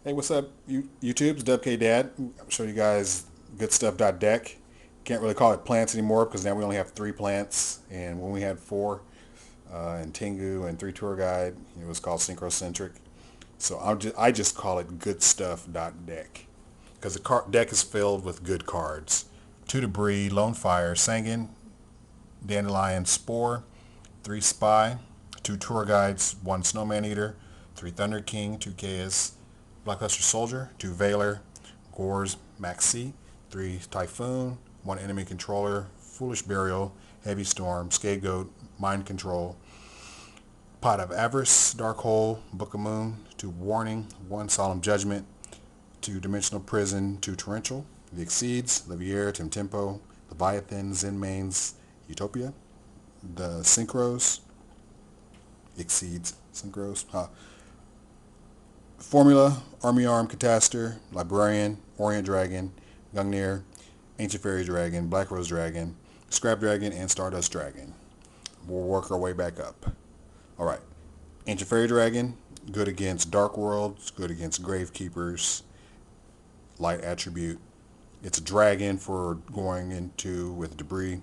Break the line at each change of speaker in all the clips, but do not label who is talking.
Hey, what's up, YouTube's DUBKDAD. I'm showing you guys Goodstuff.dek. Can't really call it plants anymore because now we only have 3 plants, and when we had 4, and Tengu and 3 tour guide, it was called Synchrocentric. So I just call it Goodstuff.dek because the deck is filled with good cards: 2 Debris, Lone Fire, Sanguine, Dandelion Spore, 3 Spy, 2 Tour Guides, 1 Snowman Eater, 3 Thunder King, 2 Chaos Blockbuster Soldier, 2 Veiler, Gores Maxi, 3 Typhoon, 1 Enemy Controller, Foolish Burial, Heavy Storm, Scapegoat, Mind Control, Pot of Avarice, Dark Hole, Book of Moon, 2 Warning, 1 Solemn Judgment, 2 Dimensional Prison, 2 Torrential, The Exceeds, Livier, Tempo, Leviathan, Zen Mains, Utopia, the Synchros, Exceeds, Synchros, Formula, Army Arm, Cataster, Librarian, Orient Dragon, Gungnir, Ancient Fairy Dragon, Black Rose Dragon, Scrap Dragon, and Stardust Dragon. We'll work our way back up. Alright, Ancient Fairy Dragon, good against Dark Worlds, good against Gravekeepers, light attribute. It's a dragon for going into with debris.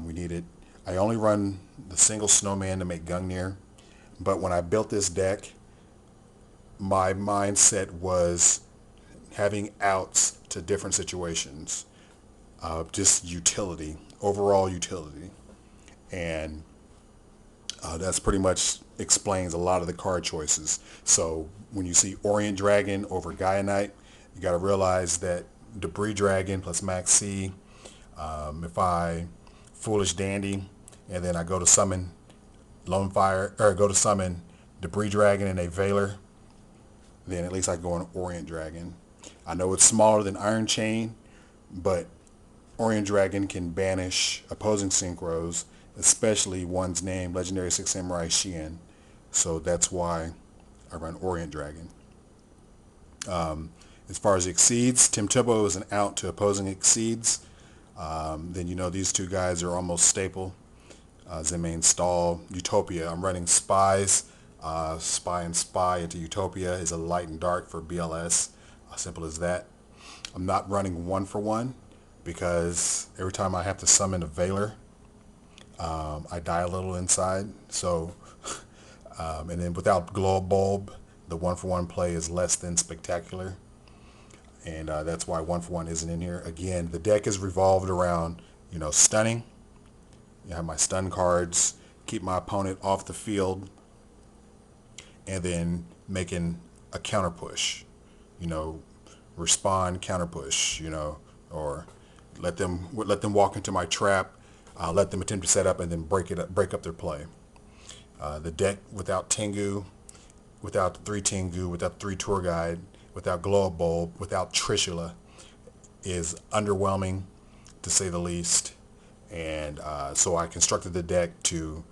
We need it. I only run the single snowman to make Gungnir, but when I built this deck, my mindset was having outs to different situations, just utility, overall utility, and that's pretty much explains a lot of the card choices. So when you see Orient Dragon over Gaia Knight, you got to realize that Debris Dragon plus Max C. If I Foolish Dandy, and then I go to summon Lone Fire, or go to summon Debris Dragon and a Veiler, then at least I go on Orient Dragon. I know it's smaller than Iron Chain, but Orient Dragon can banish opposing synchros, especially one's name, Legendary Six Samurai Shien. So that's why I run Orient Dragon. As far as Exceeds, Tempo is an out to opposing Exceeds. Then you know these 2 guys are almost staple. Zenmain Stall, Utopia. I'm running Spies. Spy and Spy into Utopia is a light and dark for BLS. Simple as that. I'm not running 1-for-1 because every time I have to summon a Veiler, I die a little inside. So, and then without Glow Bulb, the 1-for-1 play is less than spectacular. And that's why 1-for-1 isn't in here. Again, the deck is revolved around, stunning. You have my stun cards, keep my opponent off the field, and then making a counter push, respond counter push, or let them walk into my trap, let them attempt to set up, and then break up their play. The deck without Tengu, without 3 Tengu, without 3 Tour Guide, without Glow Bulb, without Trishula is underwhelming, to say the least. And so I constructed the deck to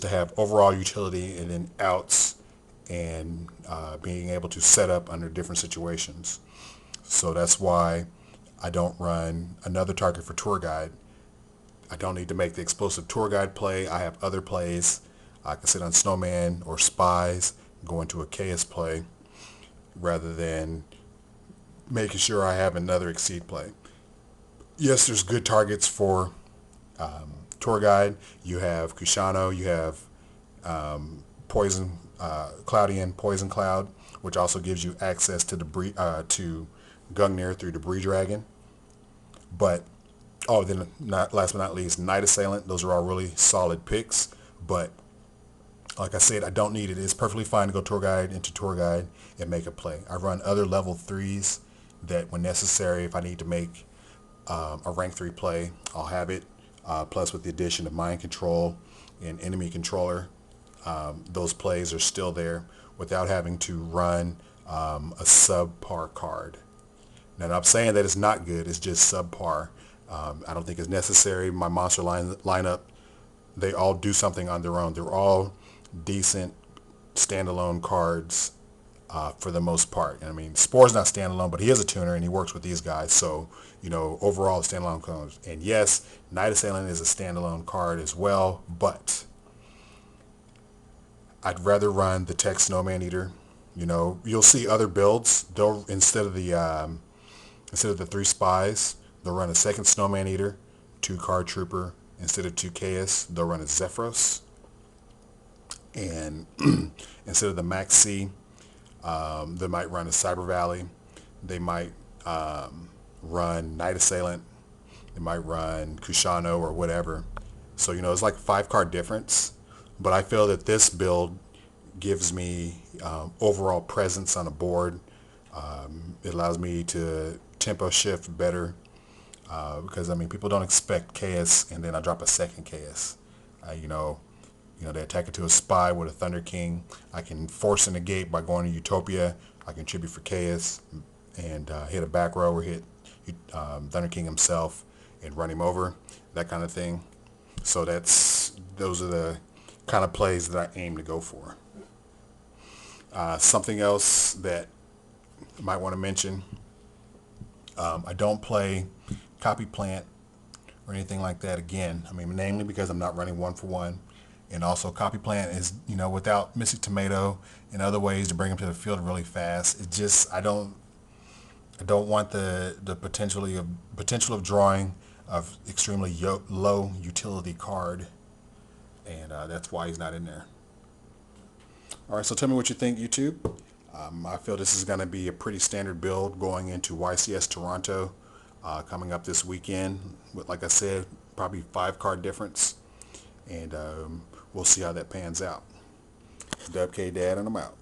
have overall utility and then outs, and being able to set up under different situations. So that's why I don't run another target for Tour Guide. I don't need to make the explosive Tour Guide play. I have other plays. I can sit on Snowman or Spies, go into a Chaos play, rather than making sure I have another Exceed play. Yes, there's good targets for Tour Guide. You have Kushano, you have Poison Cloudian Poison Cloud, which also gives you access to debris to Gungnir through Debris Dragon. But then last but not least, Night Assailant. Those are all really solid picks. But like I said, I don't need it. It's perfectly fine to go Tour Guide into Tour Guide and make a play. I run other level 3s that, when necessary, if I need to make a rank 3 play, I'll have it. Plus, with the addition of Mind Control and Enemy Controller, those plays are still there without having to run a subpar card. Now, I'm saying that it's not good. It's just subpar. I don't think it's necessary. My monster lineup, they all do something on their own. They're all decent standalone cards for the most part. I mean, Spore's not standalone, but he is a tuner and he works with these guys. So, overall standalone cards. And yes, Night Assailant is a standalone card as well, but I'd rather run the Tech Snowman Eater You know, you'll see other builds. They'll instead of the 3 spies, they'll run a second Snowman Eater, 2 Card Trooper. Instead of 2 Chaos, they'll run a Zephyros. And instead of the Max C, they might run a Cyber Valley. They might run Night Assailant. They might run Kushano or whatever. So, you know, it's like 5 card difference. But I feel that this build gives me overall presence on a board. It allows me to tempo shift better. Because, I mean, people don't expect Chaos and then I drop a second Chaos. They attack it to a spy with a Thunder King. I can force a negate by going to Utopia. I can tribute for Chaos and hit a back row or hit Thunder King himself and run him over, that kind of thing. So those are the kind of plays that I aim to go for. Something else that I might want to mention, I don't play Copy Plant or anything like that again. I mean, namely because I'm not running 1-for-1. And also Copy Plant is, you know, without Mystic Tomato and other ways to bring them to the field really fast. It just, I don't want the potential of drawing of extremely low utility card. And that's why he's not in there. All right, so tell me what you think, YouTube. I feel this is going to be a pretty standard build going into YCS Toronto coming up this weekend. With, like I said, probably 5 card difference. And we'll see how that pans out. DUBKDAD and I'm out.